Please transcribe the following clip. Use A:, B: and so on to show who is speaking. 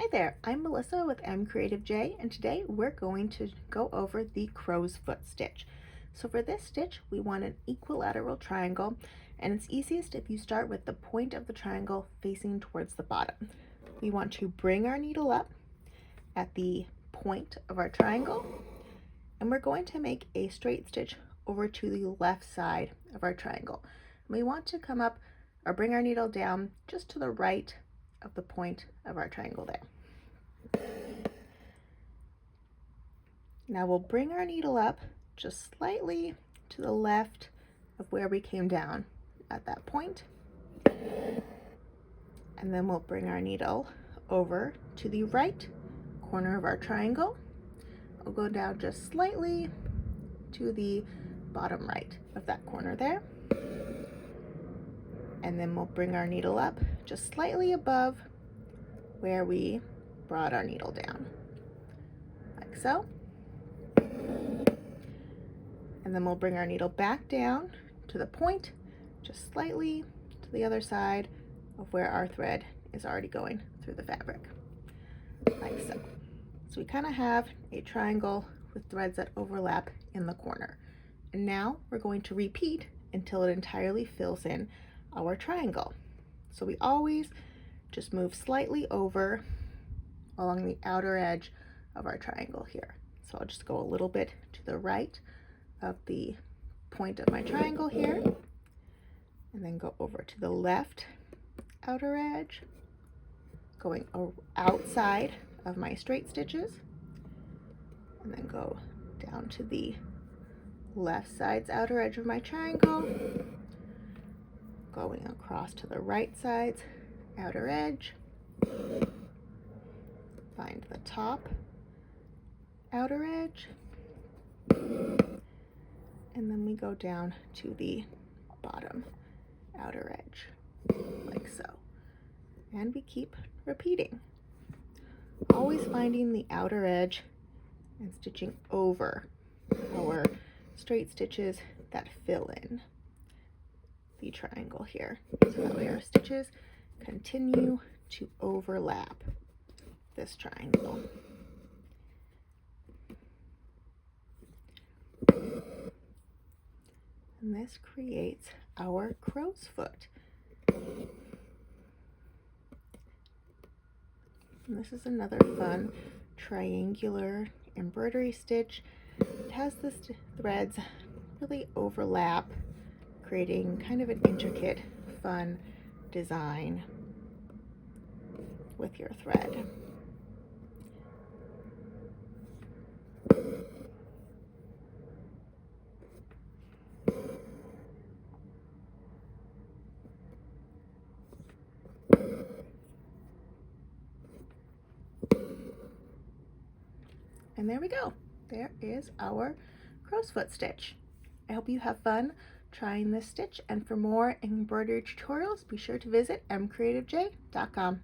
A: Hi there, I'm Melissa with MCreativeJ, and today we're going to go over the crow's foot stitch. So for this stitch, we want an equilateral triangle, and it's easiest if you start with the point of the triangle facing towards the bottom. We want to bring our needle up at the point of our triangle, and we're going to make a straight stitch over to the left side of our triangle. And we want to come up or bring our needle down just to the right of the point of our triangle there. Now we'll bring our needle up just slightly to the left of where we came down at that point. And then we'll bring our needle over to the right corner of our triangle. We'll go down just slightly to the bottom right of that corner there. And then we'll bring our needle up just slightly above where we brought our needle down, like so. And then we'll bring our needle back down to the point, just slightly to the other side of where our thread is already going through the fabric, like so. So we kind of have a triangle with threads that overlap in the corner. And now we're going to repeat until it entirely fills in our triangle. So we always just move slightly over along the outer edge of our triangle here. So I'll just go a little bit to the right of the point of my triangle here, and then go over to the left outer edge, going outside of my straight stitches, and then go down to the left side's outer edge of my triangle, going across to the right side's outer edge, find the top outer edge, and then we go down to the bottom outer edge, like so. And we keep repeating, always finding the outer edge and stitching over our straight stitches that fill in the triangle here. So that way our stitches continue to overlap this triangle. And this creates our crow's foot. And this is another fun triangular embroidery stitch. It has the threads really overlap, creating kind of an intricate, fun design with your thread. And there we go. There is our crow's foot stitch. I hope you have fun trying this stitch, and for more embroidery tutorials, be sure to visit mcreativej.com.